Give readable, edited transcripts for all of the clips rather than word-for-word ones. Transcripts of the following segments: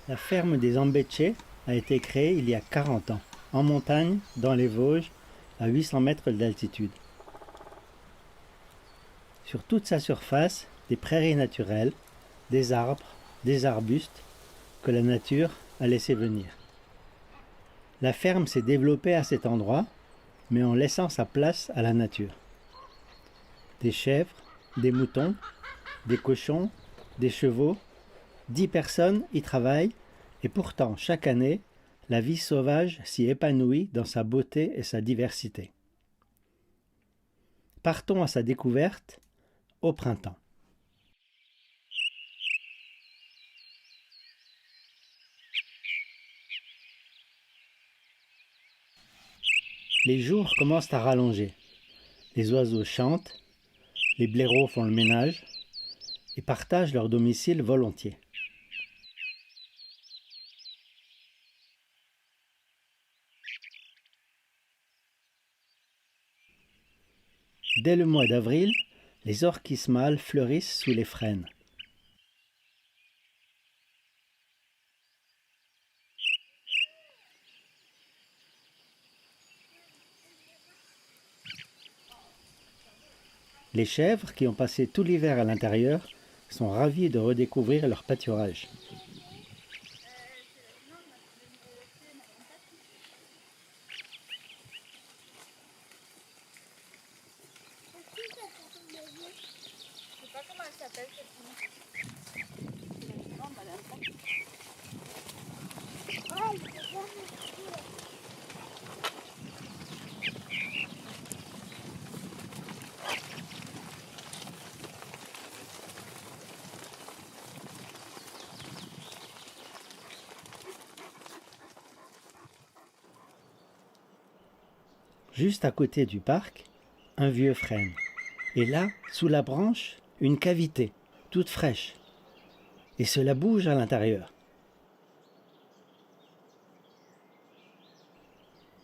La ferme des Ambetché a été créée il y a 40 ans, en montagne, dans les Vosges, à 800 mètres d'altitude. Sur toute sa surface, des prairies naturelles, des arbres, des arbustes que la nature a laissé venir. La ferme s'est développée à cet endroit, mais en laissant sa place à la nature. Des chèvres, des moutons, des cochons, des chevaux, 10 personnes y travaillent et pourtant chaque année, la vie sauvage s'y épanouit dans sa beauté et sa diversité. Partons à sa découverte au printemps. Les jours commencent à rallonger. Les oiseaux chantent, les blaireaux font le ménage et partagent leur domicile volontiers. Dès le mois d'avril, les orchis mâles fleurissent sous les frênes. Les chèvres, qui ont passé tout l'hiver à l'intérieur, sont ravies de redécouvrir leur pâturage. Je sais pas comment elle s'appelle cette Juste à côté du parc, un vieux frêne. Et là, sous la branche, une cavité, toute fraîche. Et cela bouge à l'intérieur.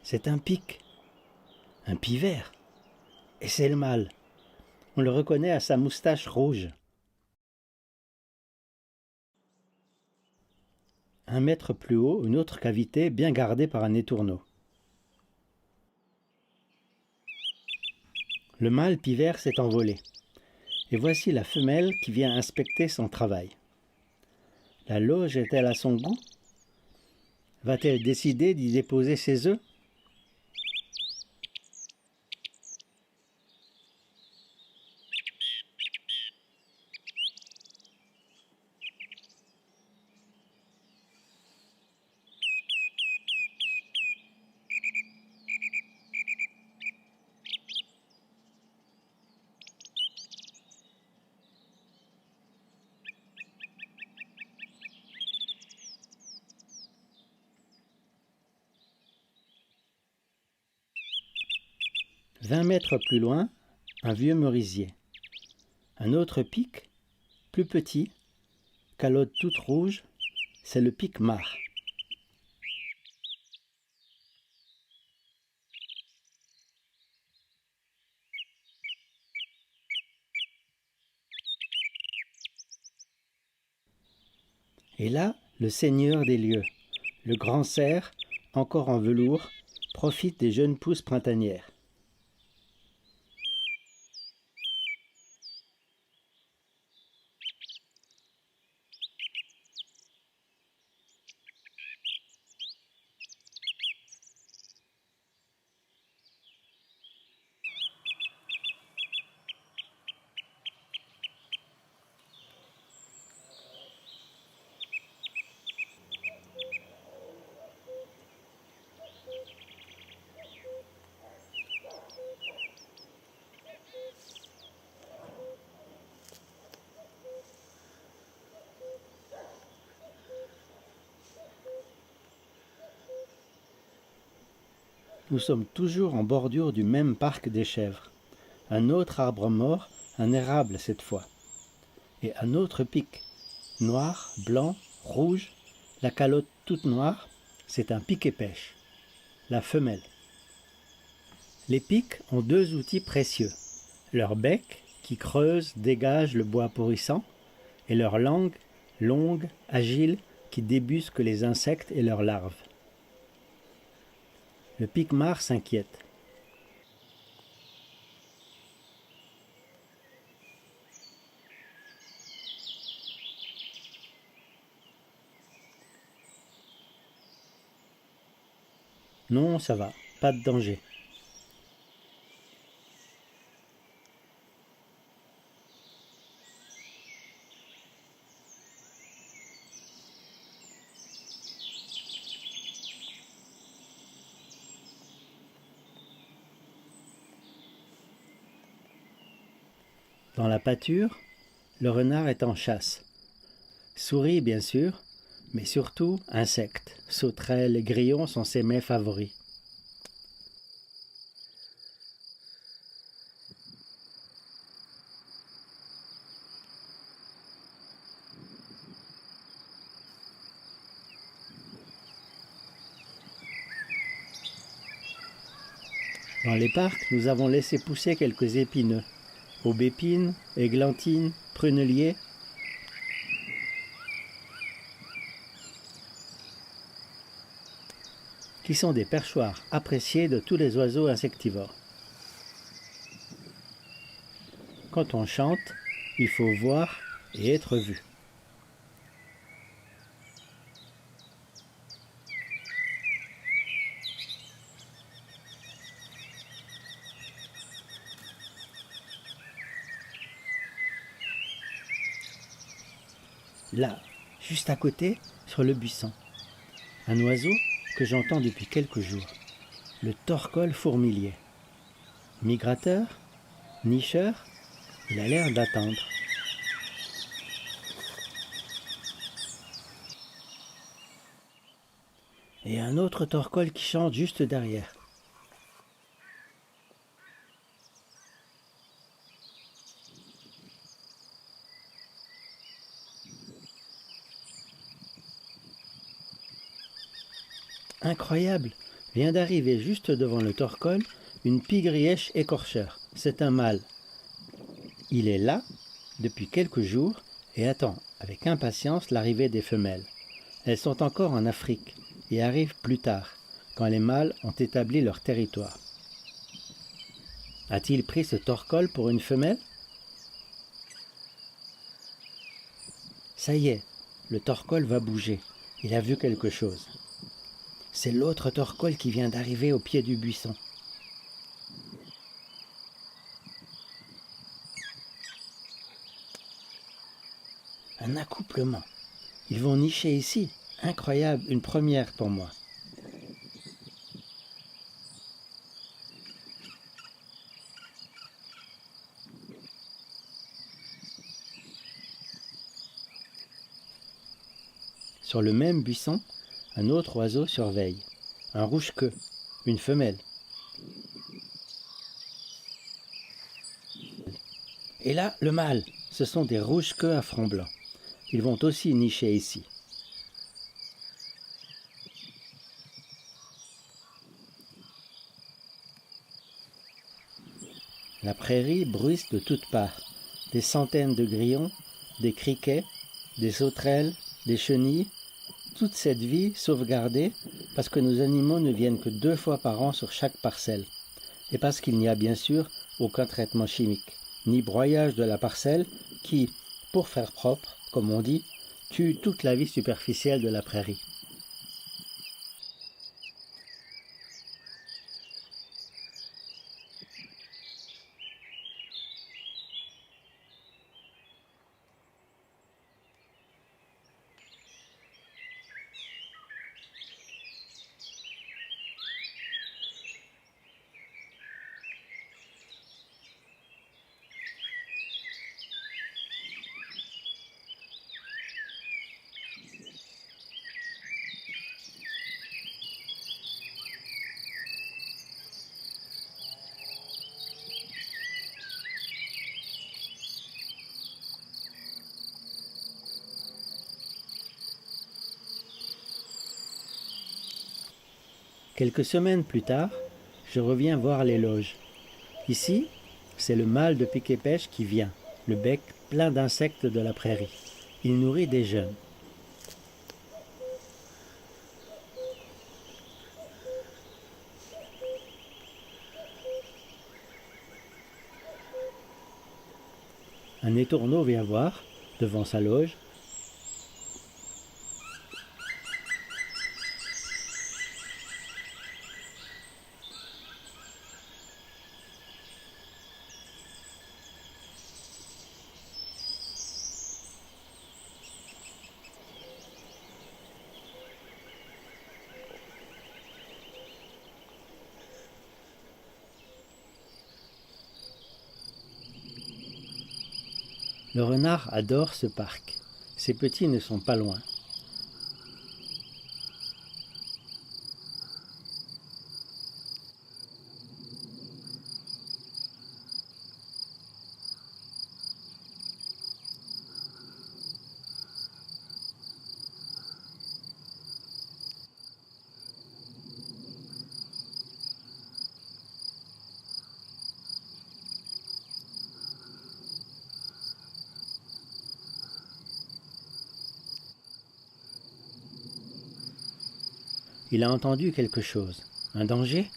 C'est un pic, un pivert. Et c'est le mâle. On le reconnaît à sa moustache rouge. 1 mètre plus haut, une autre cavité bien gardée par un étourneau. Le mâle pivert s'est envolé. Et voici la femelle qui vient inspecter son travail. La loge est-elle à son goût? Va-t-elle décider d'y déposer ses œufs? « 20 mètres plus loin, un vieux merisier. Un autre pic, plus petit, calotte toute rouge, c'est le pic mare. Et là, le seigneur des lieux, le grand cerf, encore en velours, profite des jeunes pousses printanières. Nous sommes toujours en bordure du même parc des chèvres. Un autre arbre mort, un érable cette fois. Et un autre pic. Noir, blanc, rouge, la calotte toute noire, c'est un pic-et-pêche. La femelle. Les pics ont 2 outils précieux. Leur bec, qui creuse, dégage le bois pourrissant, et leur langue, longue, agile, qui débusquent les insectes et leurs larves. Le piquemar s'inquiète. Non, ça va, pas de danger. Dans la pâture, le renard est en chasse. Souris, bien sûr, mais surtout insectes. Sauterelles et grillons sont ses mets favoris. Dans les parcs, nous avons laissé pousser quelques épineux. Aubépines, églantines, pruneliers. Qui sont des perchoirs appréciés de tous les oiseaux insectivores. Quand on chante, il faut voir et être vu. Là, juste à côté, sur le buisson, un oiseau que j'entends depuis quelques jours, le torcol fourmilier. Migrateur, nicheur, il a l'air d'attendre. Et un autre torcol qui chante juste derrière. Incroyable, vient d'arriver juste devant le torcol une pigrièche écorcheur. C'est un mâle. Il est là depuis quelques jours et attend avec impatience l'arrivée des femelles. Elles sont encore en Afrique et arrivent plus tard, quand les mâles ont établi leur territoire. A-t-il pris ce torcol pour une femelle? Ça y est, le torcol va bouger. Il a vu quelque chose. C'est l'autre torcol qui vient d'arriver au pied du buisson. Un accouplement. Ils vont nicher ici. Incroyable, une première pour moi. Sur le même buisson, un autre oiseau surveille. Un rouge-queue, une femelle. Et là, le mâle. Ce sont des rouges-queues à front blanc. Ils vont aussi nicher ici. La prairie bruisse de toutes parts. Des centaines de grillons, des criquets, des sauterelles, des chenilles. Toute cette vie sauvegardée parce que nos animaux ne viennent que 2 fois par an sur chaque parcelle. Et parce qu'il n'y a bien sûr aucun traitement chimique, ni broyage de la parcelle qui, pour faire propre, comme on dit, tue toute la vie superficielle de la prairie. Quelques semaines plus tard, je reviens voir les loges. Ici, c'est le mâle de piquet-pêche qui vient, le bec plein d'insectes de la prairie. Il nourrit des jeunes. Un étourneau vient voir, devant sa loge. Le renard adore ce parc. Ses petits ne sont pas loin. Il a entendu quelque chose. Un danger ?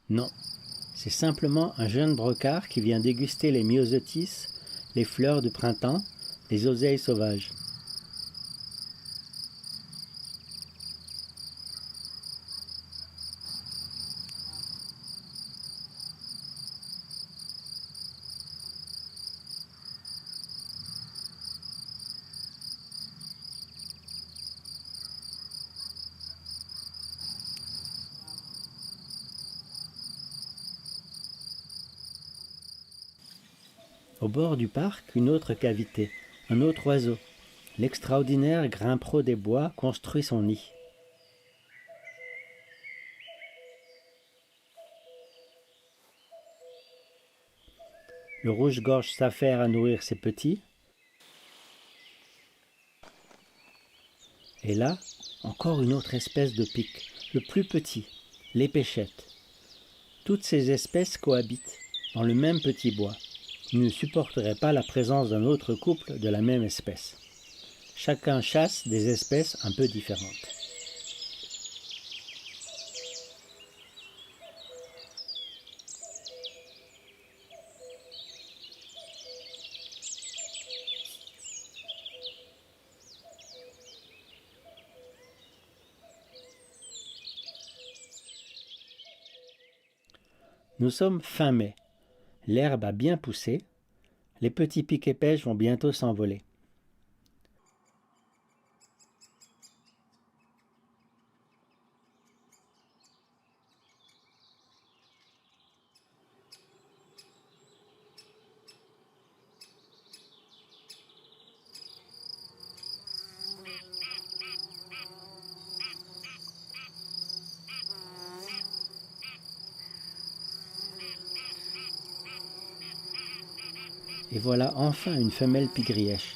Non, c'est simplement un jeune brocard qui vient déguster les myosotis, les fleurs du printemps, les oseilles sauvages. Au bord du parc, une autre cavité, un autre oiseau. L'extraordinaire grimpero des bois construit son nid. Le rouge-gorge s'affaire à nourrir ses petits. Et là, encore une autre espèce de pic, le plus petit, l'épéchette. Toutes ces espèces cohabitent dans le même petit bois. Ils ne supporteraient pas la présence d'un autre couple de la même espèce. Chacun chasse des espèces un peu différentes. Nous sommes fin mai. L'herbe a bien poussé. Les petits pics-et-pêches vont bientôt s'envoler. Et voilà enfin une femelle pigrièche.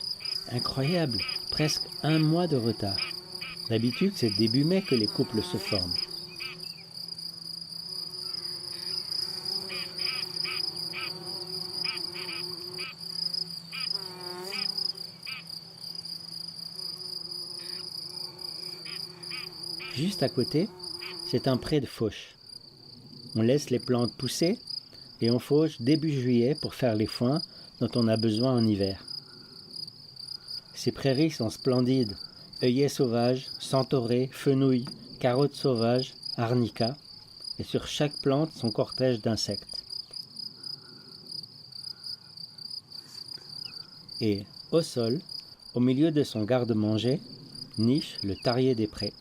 Incroyable, presque un mois de retard. D'habitude, c'est début mai que les couples se forment. Juste à côté, c'est un pré de fauche. On laisse les plantes pousser et on fauche début juillet pour faire les foins dont on a besoin en hiver. Ces prairies sont splendides. Œillets sauvages, centaurées, fenouilles, carottes sauvages, arnicas, et sur chaque plante son cortège d'insectes. Et, au sol, au milieu de son garde-manger, niche le tarier des prés.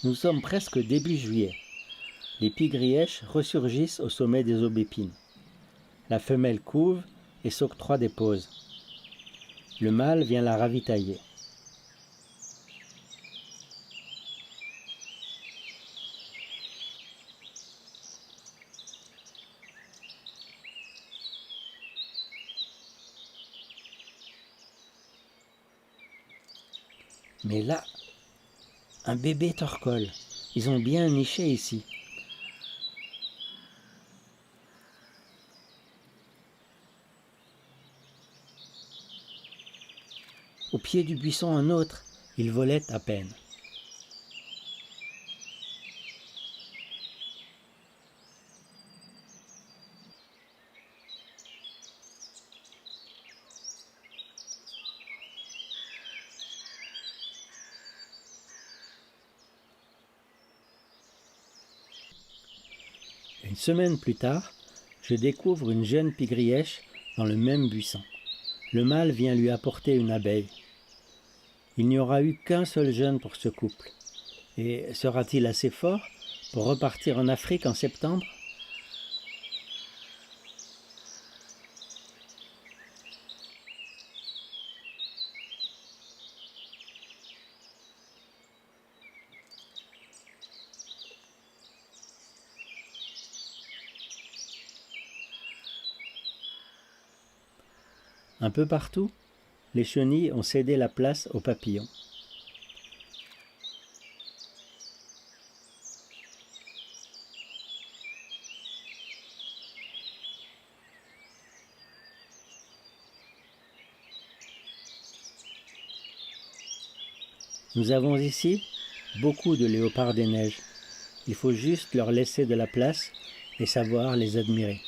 Nous sommes presque début juillet. Les pigrièches ressurgissent au sommet des aubépines. La femelle couve et s'octroie des pauses. Le mâle vient la ravitailler. Mais là, un bébé torcole. Ils ont bien niché ici. Au pied du buisson, un autre. Il volait à peine. Une semaine plus tard, je découvre une jeune pigrièche dans le même buisson. Le mâle vient lui apporter une abeille. Il n'y aura eu qu'un seul jeune pour ce couple. Et sera-t-il assez fort pour repartir en Afrique en septembre ? Un peu partout, les chenilles ont cédé la place aux papillons. Nous avons ici beaucoup de léopards des neiges. Il faut juste leur laisser de la place et savoir les admirer.